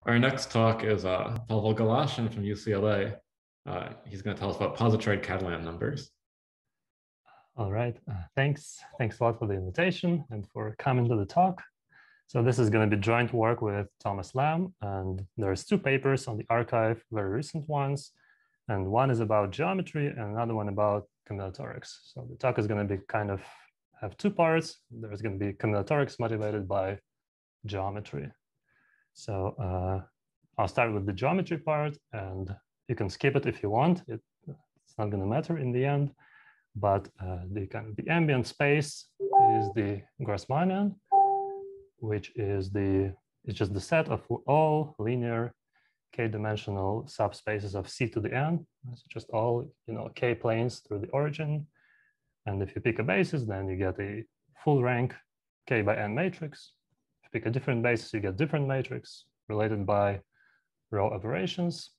Our next talk is Pavel Galashin from UCLA. He's going to tell us about Positroid Catalan numbers. All right, thanks a lot for the invitation and for coming to the talk. So this is going to be joint work with Thomas Lamb, and there's two papers on the AlCoVE, very recent ones, and one is about geometry and another one about combinatorics. So the talk is going to be have two parts. There's going to be combinatorics motivated by geometry. So I'll start with the geometry part, and you can skip it if you want. It's not going to matter in the end. But the ambient space is the Grassmannian, which is just the set of all linear k-dimensional subspaces of C to the n. So just all k planes through the origin. And if you pick a basis, then you get a full rank k by n matrix. If you pick a different basis, you get different matrix related by row operations.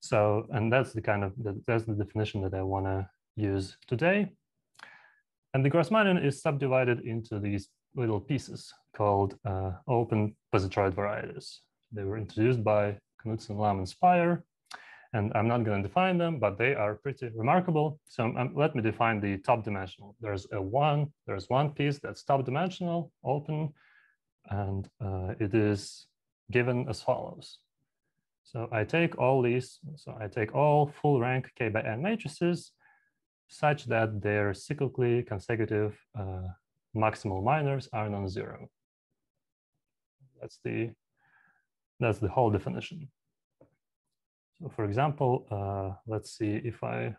So, and that's that's the definition that I want to use today. And the Grassmannian is subdivided into these little pieces called open positroid varieties. They were introduced by Knudsen, Lamb, and Speyer, and I'm not going to define them, but they are pretty remarkable. So let me define the top dimensional. There's one piece that's top dimensional, open, and it is given as follows. So I take all these, so I take all full rank k by n matrices such that their cyclically consecutive maximal minors are non-zero. That's the whole definition. So for example, let's see if I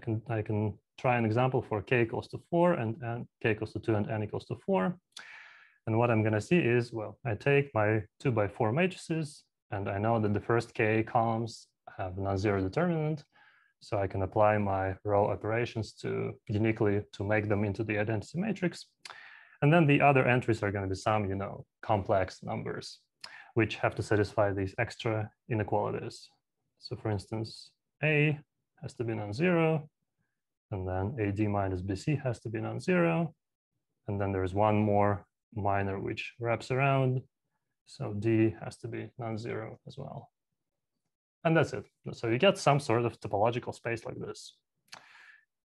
can try an example for k equals to 4 and k equals to 2 and n equals to 4. And what I'm going to see is, well, I take my 2 by 4 matrices, and I know that the first k columns have non-zero determinant. So I can apply my row operations to uniquely to make them into the identity matrix. And then the other entries are going to be some, complex numbers, which have to satisfy these extra inequalities. So for instance, A has to be non-zero, and then AD minus BC has to be non-zero. And then there's one more minor which wraps around. So D has to be non-zero as well. And that's it. So you get some sort of topological space like this.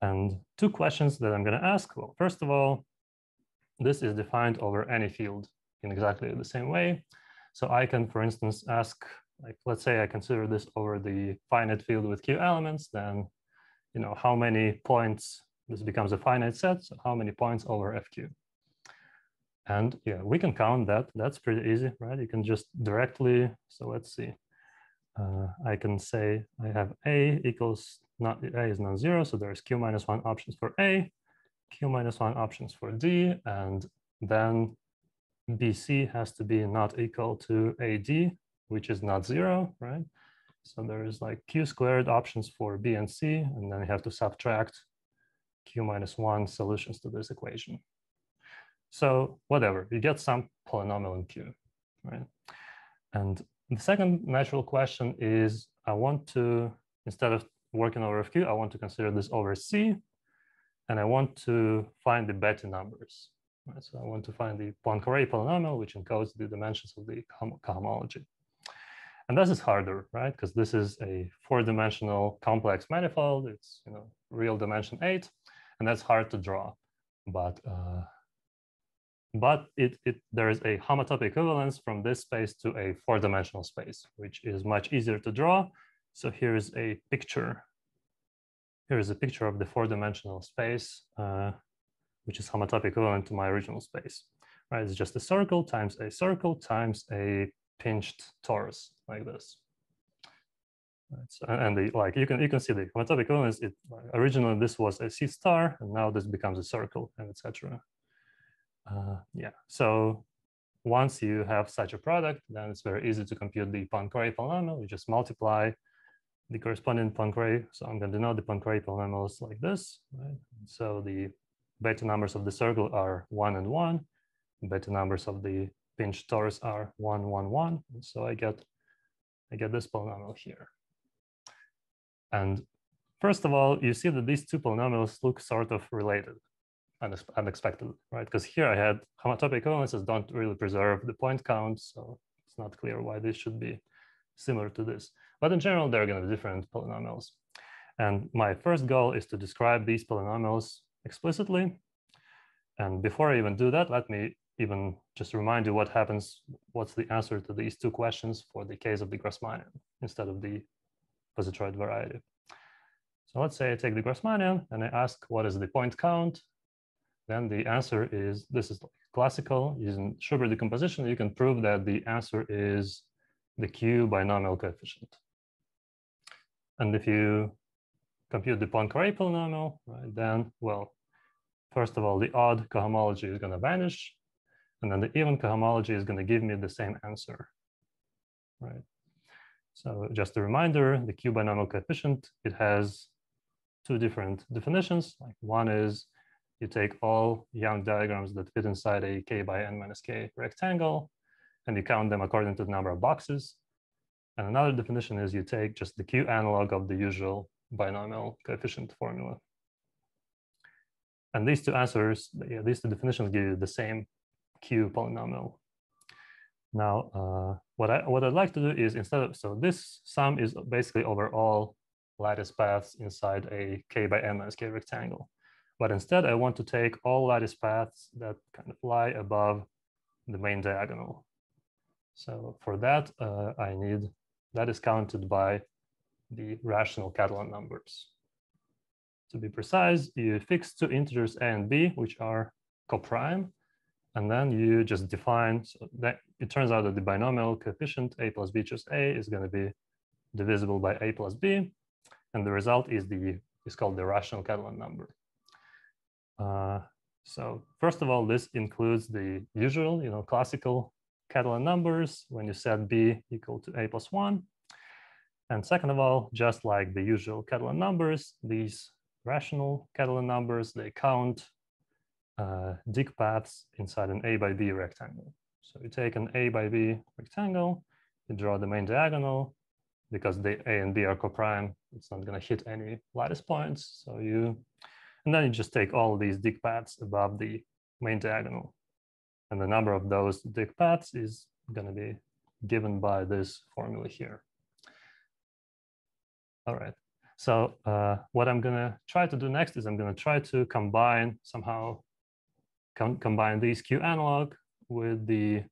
And two questions that I'm going to ask. Well, first of all, this is defined over any field in exactly the same way. So I can, for instance, ask, like, let's say I consider this over the finite field with Q elements, then, how many points, this becomes a finite set, so how many points over FQ? And yeah, we can count that. That's pretty easy, right? You can just directly, so let's see. I can say I have A equals, A is non-zero, so there's Q minus 1 options for A, Q minus 1 options for D, and then BC has to be not equal to AD, which is not 0, right? So there's like Q squared options for B and C, and then you have to subtract Q minus 1 solutions to this equation. So whatever, you get some polynomial in Q, right? And the second natural question is, I want to, instead of working over FQ, I want to consider this over C, and I want to find the Betti numbers. Right? So I want to find the Poincare polynomial, which encodes the dimensions of the cohomology. And this is harder, right? Because this is a 4-dimensional complex manifold. It's real dimension 8, and that's hard to draw. But there is a homotopy equivalence from this space to a 4-dimensional space, which is much easier to draw. So here's a picture. Here's a picture of the 4-dimensional space, which is homotopy equivalent to my original space. Right? It's just a circle times a pinched torus like this. Right? So, and you can see the homotopy equivalence. Originally this was a C star, and now this becomes a circle, and etc. Yeah, so once you have such a product, then it's very easy to compute the Poincare polynomial. You just multiply the corresponding Poincare. So I'm going to denote the Poincare polynomials like this, right? So the Betti numbers of the circle are 1 and 1. Betti numbers of the pinched torus are 1, 1, 1. And so I get this polynomial here. And first of all, you see that these two polynomials look sort of related. Unexpected, right? Because here I had homotopy equivalences don't really preserve the point count, so it's not clear why this should be similar to this. But in general, they're going to be different polynomials. And my first goal is to describe these polynomials explicitly. And before I even do that, let me even just remind you what happens, what's the answer to these two questions for the case of the Grassmannian instead of the positroid variety. So let's say I take the Grassmannian and I ask what is the point count. Then the answer is, this is like classical. Using sugar decomposition, you can prove that the answer is the Q binomial coefficient. And if you compute the Poincare polynomial, right, then, well, first of all, the odd cohomology is going to vanish. And then the even cohomology is going to give me the same answer, right? So just a reminder, the Q binomial coefficient, it has two different definitions. Like one is you take all Young diagrams that fit inside a k by n minus k rectangle, and you count them according to the number of boxes. And another definition is you take just the Q analog of the usual binomial coefficient formula. And these two answers, yeah, these two definitions give you the same Q polynomial. Now, what I'd like to do is instead of, so this sum is basically over all lattice paths inside a k by n minus k rectangle. But instead, I want to take all lattice paths that kind of lie above the main diagonal. So for that, I need, that is counted by the rational Catalan numbers. To be precise, you fix two integers a and b, which are coprime, and then you just define, so that it turns out that the binomial coefficient a plus b choose a is going to be divisible by a plus b, and the result is called the rational Catalan number. So first of all, this includes the usual, classical Catalan numbers when you set b equal to a plus 1. And second of all, just like the usual Catalan numbers, these rational Catalan numbers, they count dig paths inside an a by b rectangle. So you take an a by b rectangle, you draw the main diagonal. Because the a and b are coprime, it's not going to hit any lattice points. So and then you just take all these dig paths above the main diagonal. And the number of those dig paths is going to be given by this formula here. All right. So what I'm going to try to do next is I'm going to try to combine somehow, combine these Q analog with the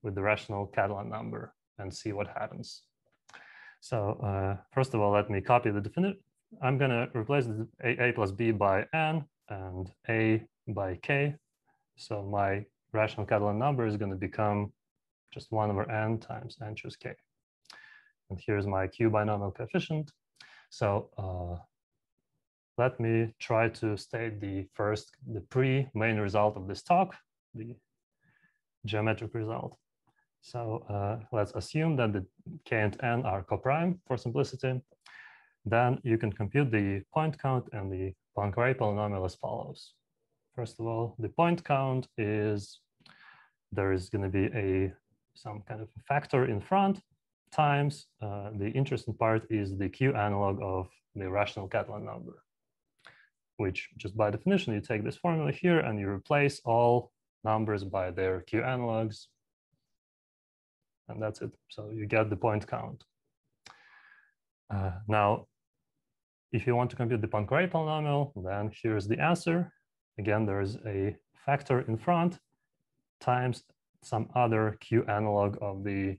rational Catalan number and see what happens. So first of all, let me copy the definition. I'm going to replace the a plus b by n and a by k. So my rational Catalan number is going to become just 1 over n times n choose k. And here's my Q binomial coefficient. So let me try to state the pre-main result of this talk, the geometric result. So let's assume that the k and n are coprime for simplicity. Then you can compute the point count and the Poincare polynomial as follows. First of all, the point count is, there is going to be some kind of a factor in front times, the interesting part is the Q analog of the rational Catalan number, which just by definition, you take this formula here and you replace all numbers by their Q analogs. And that's it. So you get the point count. Now, if you want to compute the Poincare polynomial, then here's the answer. Again, there's a factor in front times some other Q analog of the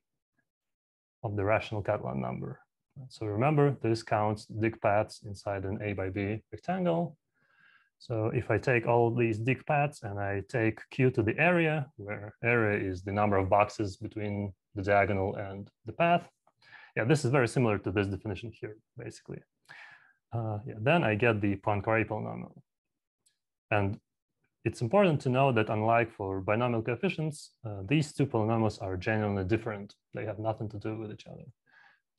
rational Catalan number. So remember, this counts dig paths inside an a by b rectangle. So if I take all these dig paths and I take Q to the area, where area is the number of boxes between the diagonal and the path. Yeah, this is very similar to this definition here, basically. Then I get the Poincare polynomial. And it's important to know that unlike for binomial coefficients, these two polynomials are genuinely different. They have nothing to do with each other.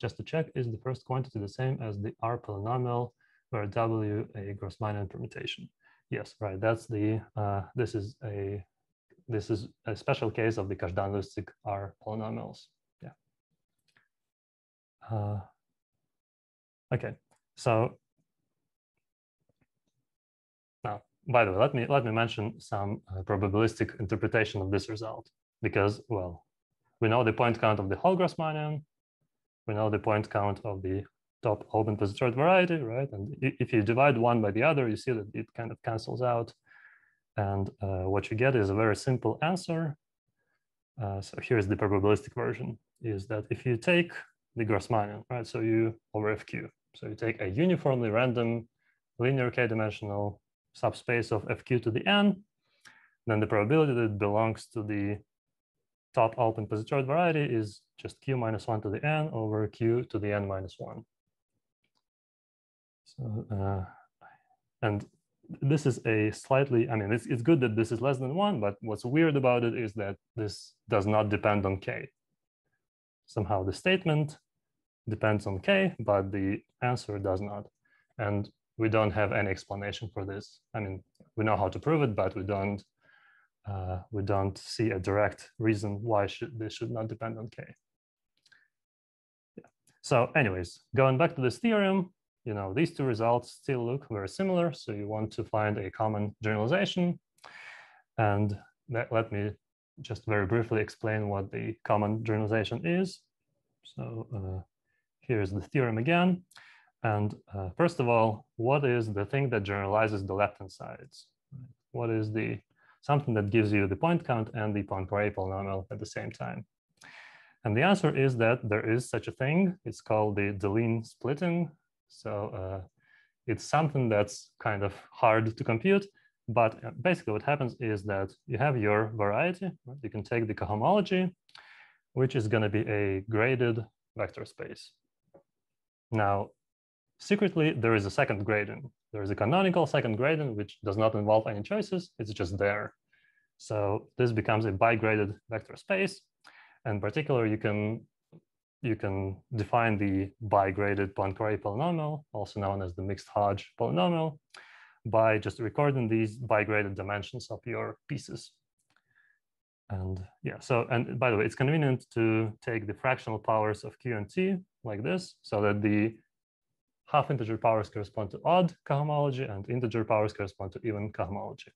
Just to check, is the first quantity the same as the R polynomial, where W a Grassmannian permutation? Yes, right. That's the this is a special case of the Kazhdan-Lusztig R polynomials. Yeah. Okay. So now, by the way, let me mention some probabilistic interpretation of this result, because, well, we know the point count of the whole Grassmannian. We know the point count of the top open positroid variety, right? And if you divide one by the other, you see that it kind of cancels out. And what you get is a very simple answer. So here's the probabilistic version, is that if you take the Grassmannian, right? So you over FQ. So you take a uniformly random linear k-dimensional subspace of FQ to the n, then the probability that it belongs to the top open positroid variety is just q minus 1 to the n over q to the n minus 1. So, and this is a slightly, I mean, it's good that this is less than 1, but what's weird about it is that this does not depend on k. Somehow the statement depends on k, but the answer does not. And we don't have any explanation for this. I mean, we know how to prove it, but we don't see a direct reason why this should not depend on k. Yeah. So anyways, going back to this theorem, you know, these two results still look very similar. So you want to find a common generalization. And let me just very briefly explain what the common generalization is. So here's the theorem again. And first of all, what is the thing that generalizes the left-hand sides? What is the something that gives you the point count and the Poincare polynomial at the same time? And the answer is that there is such a thing. It's called the Deligne splitting. So it's something that's kind of hard to compute, but basically what happens is that you have your variety. Right? You can take the cohomology, which is going to be a graded vector space. Now, secretly, there is a second gradient. There is a canonical second gradient, which does not involve any choices. It's just there. So this becomes a bigraded vector space. And in particular, you can define the bigraded Poincare polynomial, also known as the mixed Hodge polynomial, by just recording these bigraded dimensions of your pieces. And yeah, so, and by the way, it's convenient to take the fractional powers of Q and T like this, so that the half integer powers correspond to odd cohomology and integer powers correspond to even cohomology.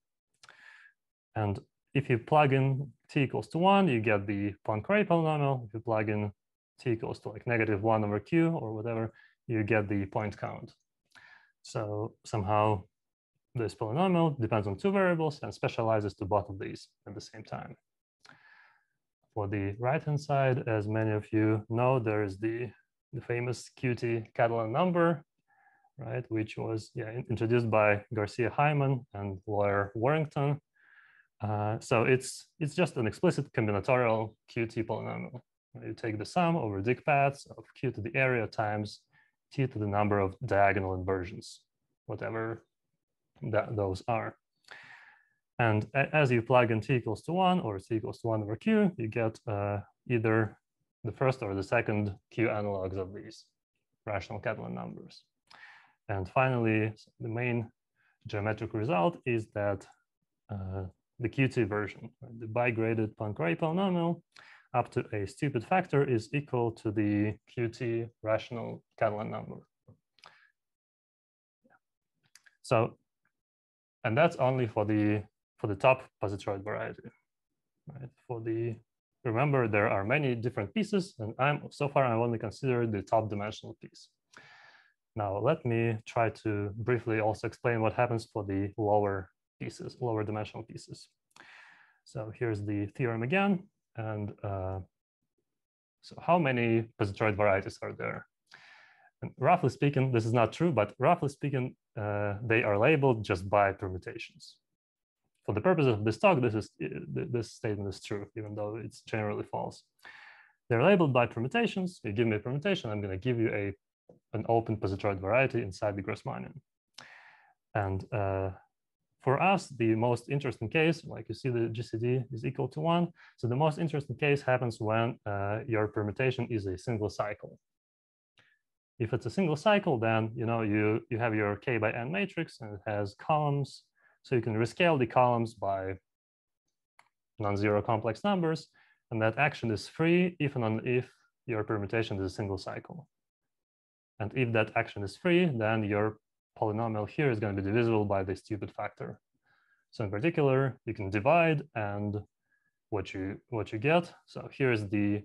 And if you plug in t equals to 1, you get the Poincare polynomial. If you plug in t equals to like -1 over q or whatever, you get the point count. So somehow this polynomial depends on two variables and specializes to both of these at the same time. For the right-hand side, as many of you know, there is the famous Qt Catalan number, right, which was introduced by Garcia Hyman and lawyer Warrington. So it's just an explicit combinatorial Qt polynomial. You take the sum over dig paths of q to the area times t to the number of diagonal inversions, whatever those are. And as you plug in t equals to 1 or t equals to 1 over q, you get either the first or the second q analogs of these rational Catalan numbers. And finally, the main geometric result is that the Qt version, right, the bigraded Poincare polynomial up to a stupid factor is equal to the Qt rational Catalan number. So, and that's only for the top positroid variety, right? Remember, there are many different pieces, and so far I've only considered the top dimensional piece. Now, let me try to briefly also explain what happens for the lower pieces, lower dimensional pieces. So here's the theorem again. And so how many positroid varieties are there? And roughly speaking, this is not true, but roughly speaking, they are labeled just by permutations. For the purpose of this talk, this statement is true, even though it's generally false. They're labeled by permutations. You give me a permutation, I'm going to give you an open positroid variety inside the Grassmannian. And for us, the most interesting case, like you see, the GCD is equal to 1. So the most interesting case happens when your permutation is a single cycle. If it's a single cycle, then you have your k by n matrix and it has columns. So you can rescale the columns by non-zero complex numbers, and that action is free if and only if your permutation is a single cycle. And if that action is free, then your polynomial here is going to be divisible by the stupid factor. So in particular, you can divide and what you get. So here's the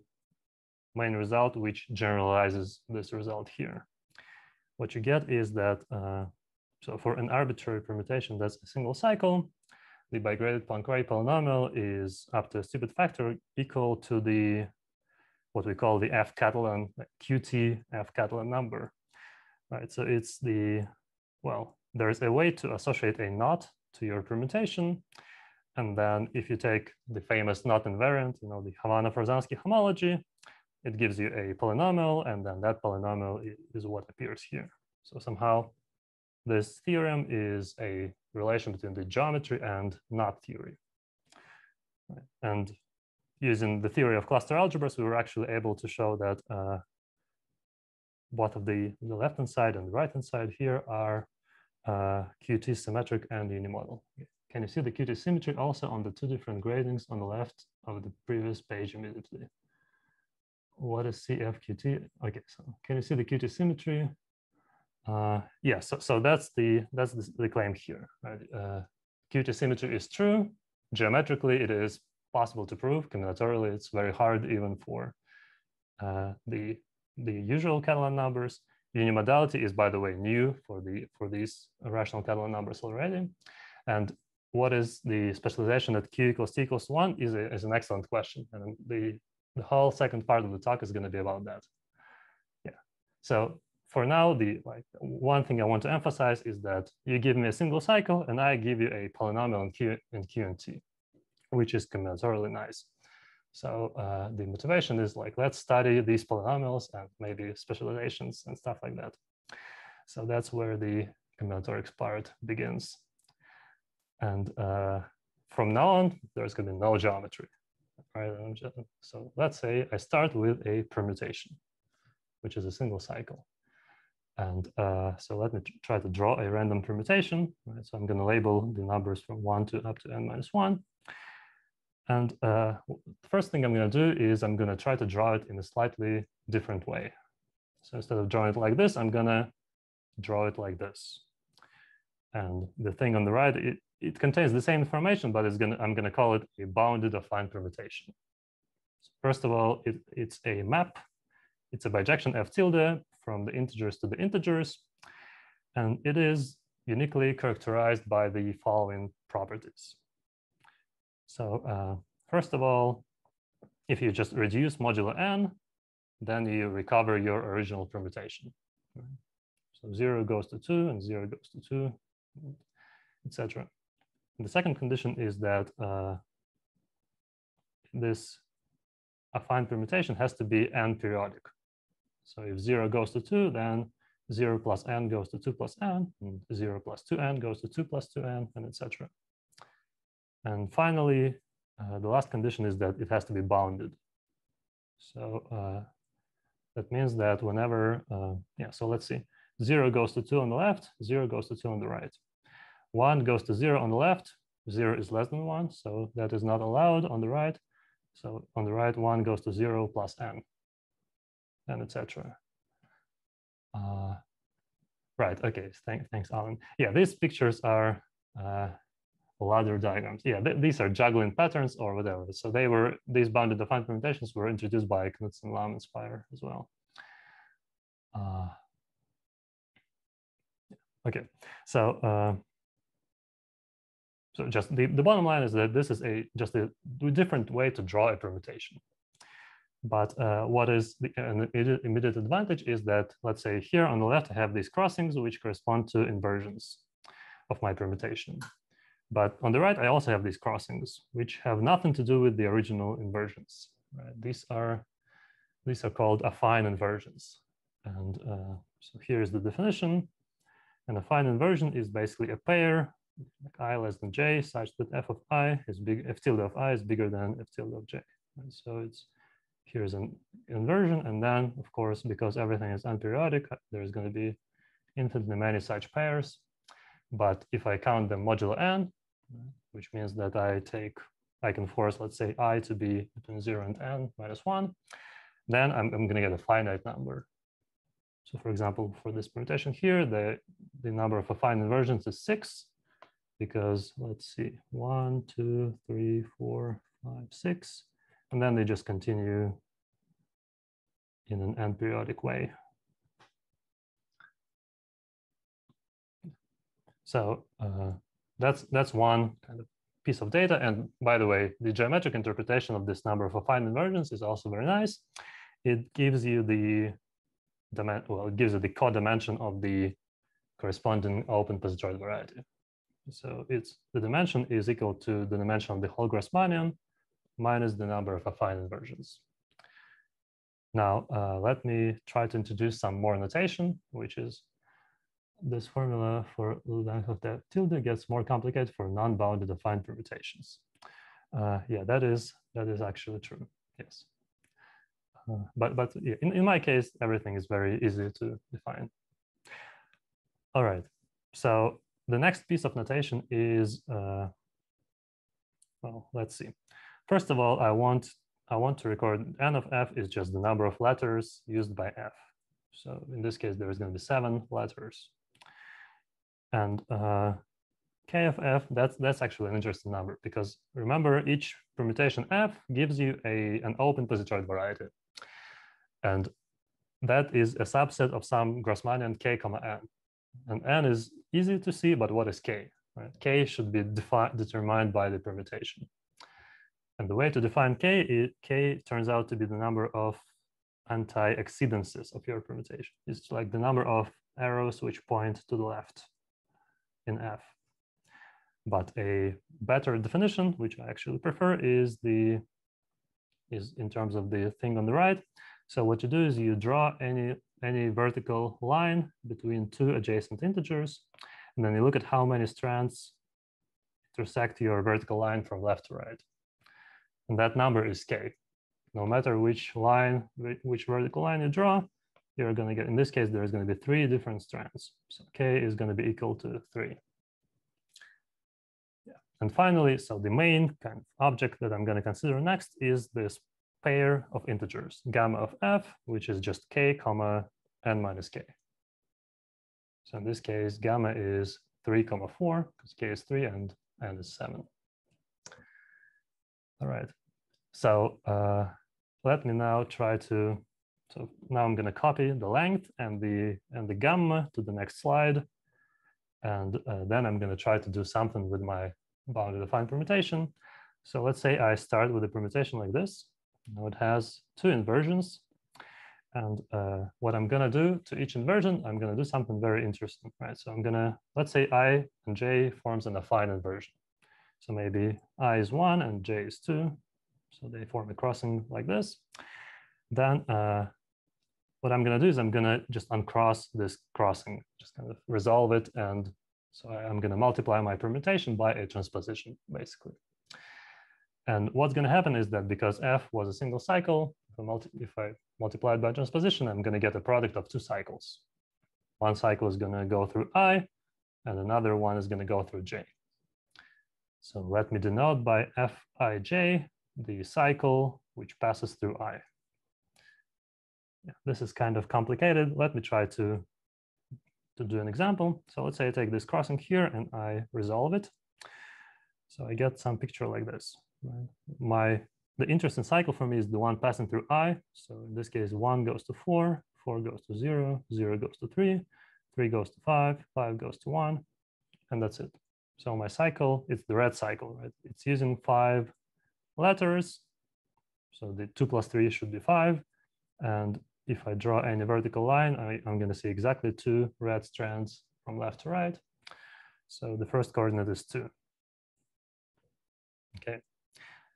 main result, which generalizes this result here. What you get is that, so for an arbitrary permutation that's a single cycle, the bigraded Poincare polynomial is up to a stupid factor equal to the, what we call the F Catalan, QT F Catalan number, right? So it's the, well, there's a way to associate a knot to your permutation. And then if you take the famous knot invariant, you know, the Havana-Forzansky homology, it gives you a polynomial, and then that polynomial is what appears here. So somehow this theorem is a relation between the geometry and knot theory. Right. And using the theory of cluster algebras, we were actually able to show that both of the left-hand side and the right-hand side here are QT symmetric and unimodal. Can you see the QT symmetry also on the two different gradings on the left of the previous page immediately? What is CFQT? Okay, so can you see the QT symmetry? Yeah, so that's the claim here. Right? QT symmetry is true. Geometrically, it is possible to prove. Combinatorially, it's very hard even for the usual Catalan numbers. Unimodality is, by the way, new for these rational Catalan numbers already. And what is the specialization that Q equals T equals 1 is an excellent question. And the whole second part of the talk is going to be about that. Yeah. So for now, the one thing I want to emphasize is that you give me a single cycle, and I give you a polynomial in Q and T, which is combinatorially nice. So the motivation is like, let's study these polynomials and maybe specializations and stuff like that. So that's where the combinatorics part begins. And from now on, there's going to be no geometry. Right? So let's say I start with a permutation, which is a single cycle. And so let me try to draw a random permutation. Right? So I'm going to label the numbers from 1 to up to n-1. And the first thing I'm going to do is I'm going to try to draw it in a slightly different way. So instead of drawing it like this, I'm going to draw it like this. And the thing on the right, it contains the same information, but I'm going to call it a bounded affine permutation. So first of all, it's a map. It's a bijection F tilde from the integers to the integers. And it is uniquely characterized by the following properties. So first of all, if you just reduce modulo n, then you recover your original permutation. So 0 goes to 2 and 0 goes to 2, etc. The second condition is that this affine permutation has to be n periodic. So if 0 goes to 2, then 0 plus n goes to 2 plus n, and 0 plus 2n goes to 2 plus 2n, and etc. And finally, the last condition is that it has to be bounded. So that means that whenever, yeah, so let's see, 0 goes to 2 on the left, 0 goes to 2 on the right. 1 goes to 0 on the left, 0 is less than 1, so that is not allowed on the right. So on the right, 1 goes to 0 plus n, and etc. Right, okay, thanks, Alan. Yeah, these pictures are ladder diagrams. Yeah, these are juggling patterns or whatever. So these bounded affine permutations were introduced by Knudsen, Lam, and Spire as well. Okay, so so just the bottom line is that this is just a different way to draw a permutation. But what is an immediate advantage is that, let's say here on the left, I have these crossings which correspond to inversions of my permutation. But on the right, I also have these crossings, which have nothing to do with the original inversions. Right? These are called affine inversions. And so here's the definition. An affine inversion is basically a pair, like I less than j, such that f of I is f tilde of I is bigger than f tilde of j. And so here's an inversion. And then, of course, because everything is unperiodic, there's going to be infinitely many such pairs. But if I count them modulo n, which means that I can force, let's say, I to be between 0 and n minus 1, then I'm going to get a finite number. So for example, for this permutation here, the number of affine inversions is 6, because let's see, 1, 2, 3, 4, 5, 6, and then they just continue in an n-periodic way. So that's one kind of piece of data. And by the way, the geometric interpretation of this number of affine inversions is also very nice. It gives you the it gives you the codimension of the corresponding open positroid variety. So the dimension is equal to the dimension of the whole Grassmannian minus the number of affine inversions. Now, let me try to introduce some more notation, which is this formula for length of the tilde gets more complicated for non-bounded affine permutations. Yeah, that is actually true. Yes, but yeah, in my case, everything is very easy to define. All right. So the next piece of notation is well, let's see. First of all, I want to record n of f is just the number of letters used by f. So in this case, there is going to be 7 letters. And k of f, that's actually an interesting number, because remember, each permutation f gives you an open positroid variety. And that is a subset of some Grassmannian k comma n. And n is easy to see, but what is k? Right? K should be determined by the permutation. And the way to define k turns out to be the number of anti-exceedances of your permutation. It's like the number of arrows which point to the left in f. But a better definition, which I actually prefer, is in terms of the thing on the right. So what you do is you draw any vertical line between 2 adjacent integers, and then you look at how many strands intersect your vertical line from left to right. And that number is k. No matter which vertical line you draw, you're going to get, in this case, there's going to be 3 different strands. So k is going to be equal to 3. Yeah. And finally, so the main kind of object that I'm going to consider next is this pair of integers, gamma of f, which is just k comma n minus k. So in this case, gamma is 3 comma 4, because k is 3 and n is 7. All right. So let me now try to, so now I'm going to copy the length and the gamma to the next slide. And then I'm going to try to do something with my bounded affine permutation. So let's say I start with a permutation like this. Now it has 2 inversions. And what I'm going to do to each inversion, I'm going to do something very interesting, right? So I'm going to, let's say I and j forms an affine inversion. So maybe I is 1 and j is 2. So they form a crossing like this. Then what I'm going to do is I'm going to just uncross this crossing, just kind of resolve it. And so I'm going to multiply my permutation by a transposition, basically. And what's going to happen is that because f was a single cycle, if I multiply it by transposition, I'm going to get a product of 2 cycles. One cycle is going to go through I, and another one is going to go through j. So let me denote by fij the cycle which passes through I. Yeah, this is kind of complicated. Let me try to do an example. So let's say I take this crossing here and I resolve it. So I get some picture like this. Right? The interesting cycle for me is the one passing through I. So in this case, 1 goes to 4, 4 goes to 0, 0 goes to 3, 3 goes to 5, 5 goes to 1, and that's it. So my cycle, it's the red cycle, right? It's using 5 letters. So the 2 plus 3 should be 5. And if I draw any vertical line, I'm going to see exactly 2 red strands from left to right. So the first coordinate is 2. Okay.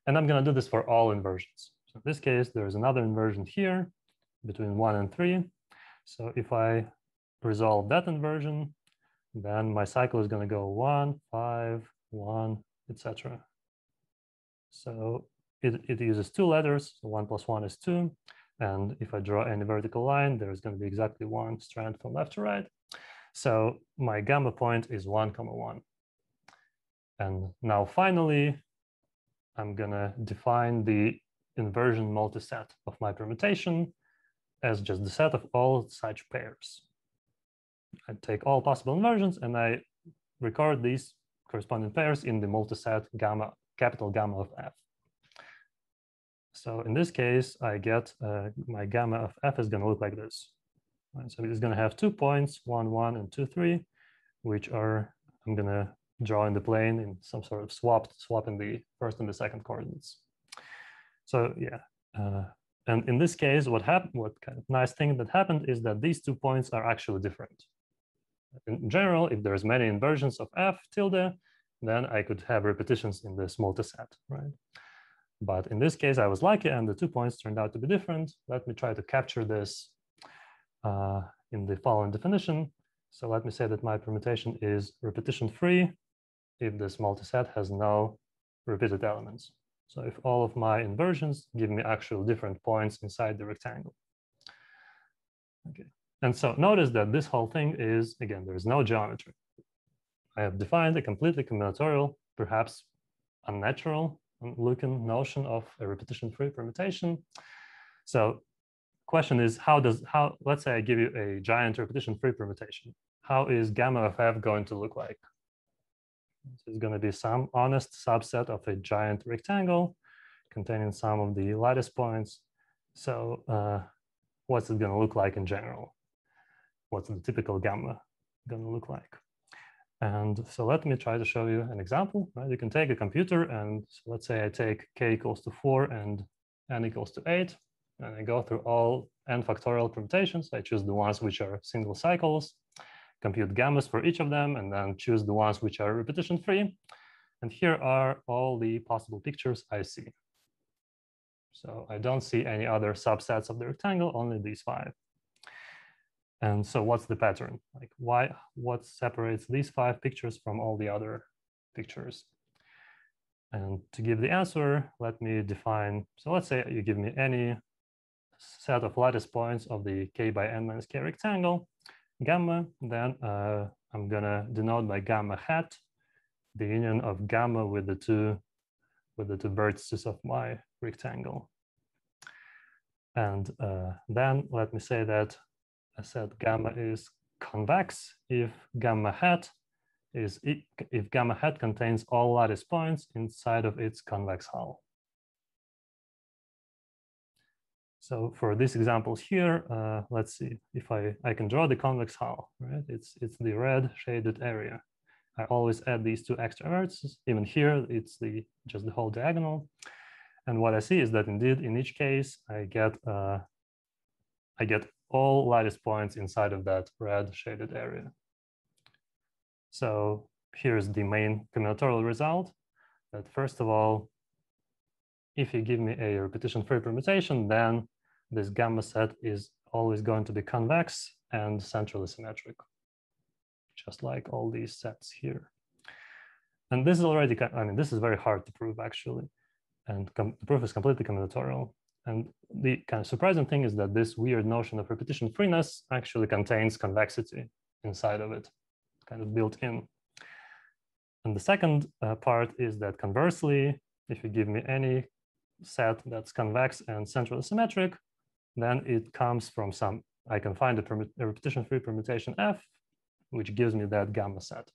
And I'm going to do this for all inversions. So in this case, there's another inversion here between 1 and 3. So if I resolve that inversion, then my cycle is going to go 1, 5, 1, etc. So it uses 2 letters. So 1 plus 1 is 2. And if I draw any vertical line, there's going to be exactly 1 strand from left to right. So my gamma point is 1, 1. And now finally, I'm going to define the inversion multiset of my permutation as just the set of all such pairs. I take all possible inversions and I record these corresponding pairs in the multiset gamma, capital gamma of f. So in this case, I get my gamma of f is going to look like this. Right? So it's going to have 2 points, 1, 1, and 2, 3, which are, I'm going to draw in the plane in some sort of swapping the first and the second coordinates. So yeah, and in this case, what kind of nice thing that happened is that these 2 points are actually different. In general, if there's many inversions of f tilde, then I could have repetitions in this multiset, right? But in this case, I was lucky, and the 2 points turned out to be different. Let me try to capture this in the following definition. So let me say that my permutation is repetition-free if this multiset has no repeated elements. So if all of my inversions give me actual different points inside the rectangle. Okay. And so notice that this whole thing is, again, there is no geometry. I have defined a completely combinatorial, perhaps unnatural looking notion of a repetition-free permutation. So question is, let's say I give you a giant repetition-free permutation. How is gamma of f going to look like? So it's going to be some honest subset of a giant rectangle containing some of the lattice points. So what's it going to look like in general? What's the typical gamma going to look like? And so let me try to show you an example. Right? You can take a computer, and so let's say I take k equals to 4 and n equals to 8, and I go through all n factorial permutations. I choose the ones which are single cycles, compute gammas for each of them, and then choose the ones which are repetition-free. And here are all the possible pictures I see. So I don't see any other subsets of the rectangle, only these 5. And so what's the pattern? Like what separates these 5 pictures from all the other pictures? And to give the answer, let me define, so let's say you give me any set of lattice points of the k by n minus k rectangle, gamma, then I'm gonna denote by gamma hat the union of gamma with the two vertices of my rectangle. And then let me say that I said gamma is convex if gamma hat contains all lattice points inside of its convex hull. So for these examples here, let's see if I can draw the convex hull, right? It's the red shaded area. I always add these 2 extra vertices. Even here, it's just the whole diagonal. And what I see is that indeed, in each case, I get all lattice points inside of that red shaded area. So here's the main combinatorial result, that first of all, if you give me a repetition-free permutation, then this gamma set is always going to be convex and centrally symmetric, just like all these sets here. And this is already, I mean, this is very hard to prove actually. And the proof is completely combinatorial. And the kind of surprising thing is that this weird notion of repetition freeness actually contains convexity inside of it, kind of built in. And the second part is that conversely, if you give me any set that's convex and centrally symmetric, then it comes from I can find a repetition-free permutation f, which gives me that gamma set.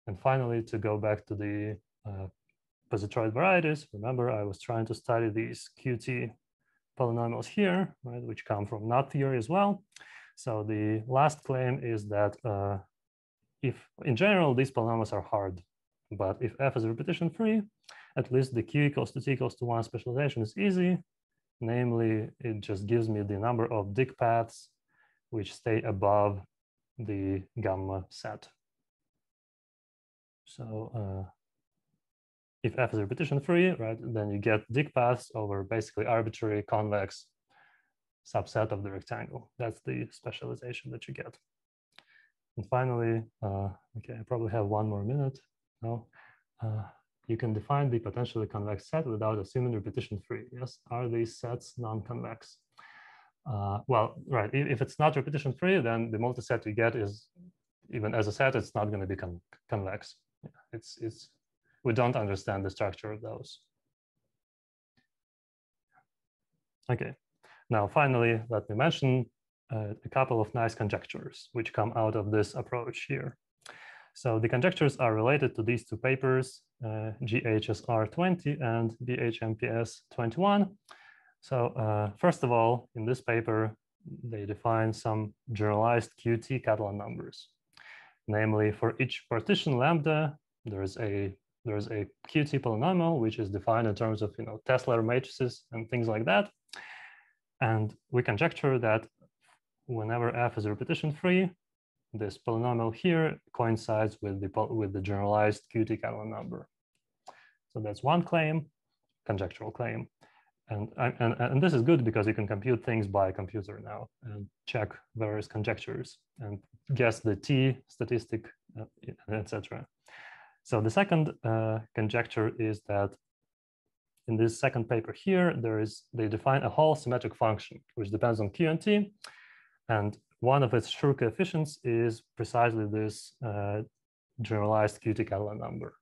And finally, to go back to the Positroid varieties, remember I was trying to study these Qt polynomials here, right, which come from knot theory as well. So the last claim is that if in general these polynomials are hard, but if f is repetition free, at least the q equals to t equals to 1 specialization is easy. Namely, it just gives me the number of Dick paths which stay above the gamma set. So if f is repetition free, right, then you get Dick paths over basically arbitrary convex subset of the rectangle. That's the specialization that you get. And finally, okay, I probably have 1 more minute. No, you can define the potentially convex set without assuming repetition free. Yes, are these sets non-convex? Well, right, if it's not repetition free, then the multiset you get is, even as a set, it's not going to be convex. Yeah, we don't understand the structure of those. Okay, now finally, let me mention a couple of nice conjectures which come out of this approach here. So the conjectures are related to these two papers, GHSR 20 and BHMPS 21. So first of all, in this paper, they define some generalized QT Catalan numbers. Namely, for each partition lambda, there's a QT polynomial, which is defined in terms of Tesla matrices and things like that. And we conjecture that whenever f is repetition-free, this polynomial here coincides with the generalized QT Catalan number. So that's one claim, conjectural claim. And this is good because you can compute things by computer now and check various conjectures and guess the t statistic, etc. So the second conjecture is that in this second paper here, they define a whole symmetric function, which depends on q and t. And one of its sure coefficients is precisely this generalized QT Catalan number.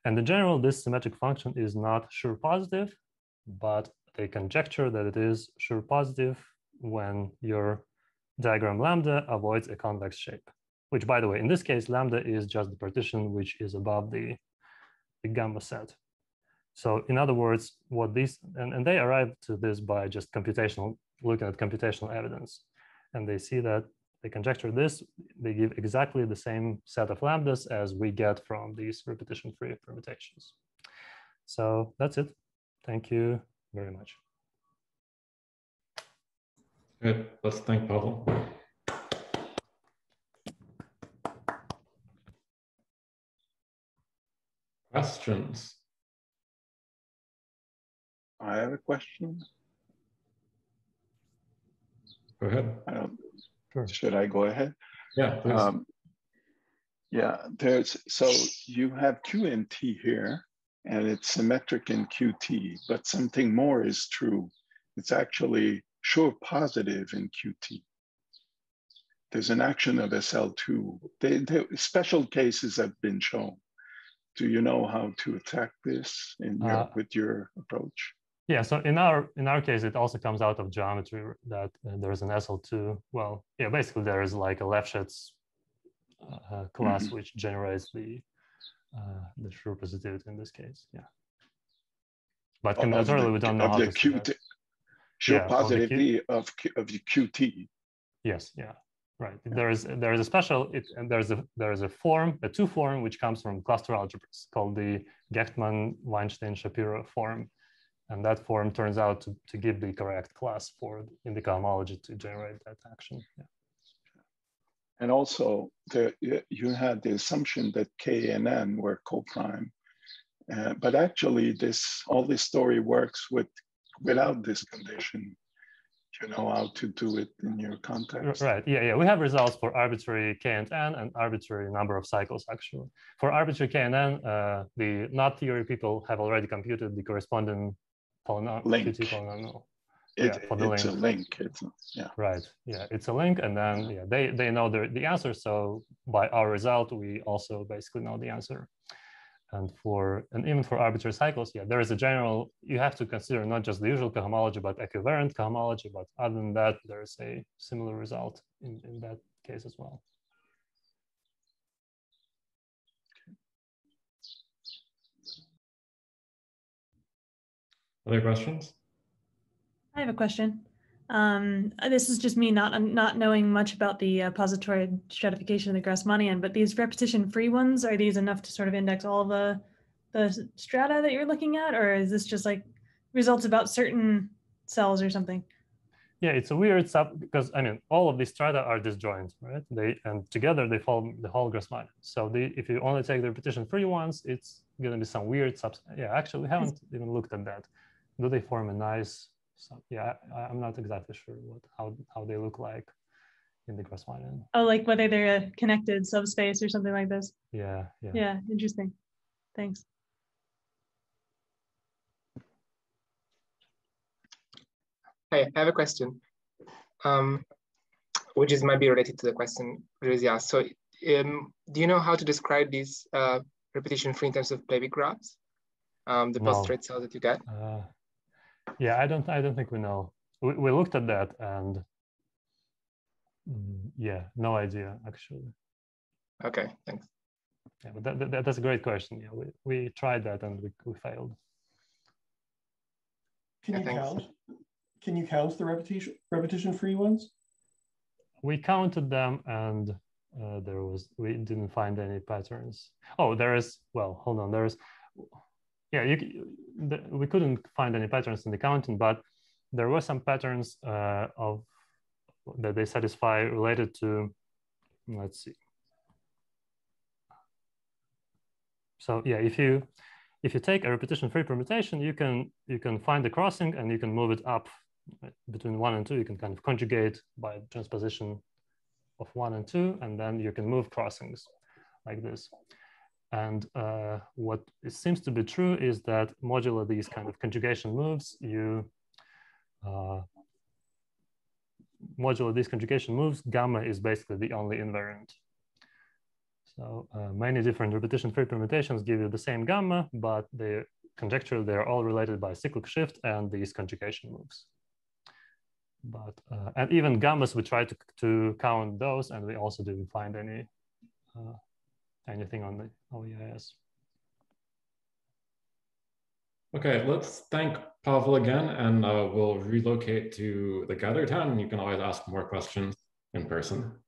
And in general, this symmetric function is not sure positive, but they conjecture that it is sure positive when your diagram lambda avoids a convex shape, which, by the way, in this case, lambda is just the partition which is above the gamma set. So in other words, what these, and they arrived to this by just looking at computational evidence. And they see that they conjecture this, they give exactly the same set of lambdas as we get from these repetition-free permutations. So that's it. Thank you very much. Good. Let's thank Pavel. Questions? I have a question. Go ahead. Sure. Should I go ahead? Yeah, please. Yeah, so you have Q and T here, and it's symmetric in QT, but something more is true. It's actually sure positive in QT. There's an action of SL2. Special cases have been shown. Do you know how to attack this with your approach? Yeah, so in our case, it also comes out of geometry that there's an SL2. Well, yeah, basically there is like a Lefschetz class which generates the sure positivity in this case. Yeah, but combinatorially we don't know how to see that. Sure positivity of the QT. Yes, yeah, right. There is a special and there is a form, a two form which comes from cluster algebras called the Gechtman-Weinstein-Shapiro form. And that form turns out to give the correct class in the cohomology to generate that action. Yeah. And also, you had the assumption that K and N were co-prime, but actually, all this story works without this condition. You know how to do it in your context. Right. Yeah. We have results for arbitrary K and N and arbitrary number of cycles. Actually, for arbitrary K and N, the knot theory people have already computed the corresponding QT polynomial. It's a link. Right. Yeah, it's a link, and then they know the answer. So by our result, we also basically know the answer. And even for arbitrary cycles, there is a general. You have to consider not just the usual cohomology, but equivariant cohomology. But other than that, there is a similar result in that case as well. Other questions? I have a question. This is just me not knowing much about the Positroid stratification of the Grassmannian, but these repetition-free ones, are these enough to sort of index all the strata that you're looking at, or is this just like results about certain cells or something? Yeah, it's a weird because I mean all of these strata are disjoint, right? And together they form the whole Grassmannian. So if you only take the repetition-free ones, it's going to be some weird Yeah, actually, we haven't even looked at that. Do they form a nice? Yeah, I'm not exactly sure how they look like in the Grassmannian. Oh, like whether they're a connected subspace or something like this. Yeah. Yeah, interesting. Thanks. Hey, I have a question, which might be related to the question Rizzi asked. So, do you know how to describe these repetition-free in terms of Plebit graphs? The Positroid cells that you get? Yeah, I don't think we know. We looked at that and yeah, no idea actually. Okay, thanks. Yeah, but that's a great question. Yeah, we tried that and we failed. Can you count? Can you count the repetition-free ones? We counted them and we didn't find any patterns. Oh, there is, well, hold on, there's, yeah, we couldn't find any patterns in the counting, but there were some patterns that they satisfy related to, let's see. So yeah, if you take a repetition-free permutation, you can find the crossing and you can move it up between 1 and 2. You can kind of conjugate by transposition of 1 and 2, and then you can move crossings like this. And what it seems to be true is that modulo these kind of conjugation moves, modulo these conjugation moves, gamma is basically the only invariant. So many different repetition-free permutations give you the same gamma, but conjecturally they're all related by cyclic shift and these conjugation moves. But and even gammas, we tried to count those, and we also didn't find anything on the OEIS. Okay, let's thank Pavel again, and we'll relocate to the gather town, and you can always ask more questions in person.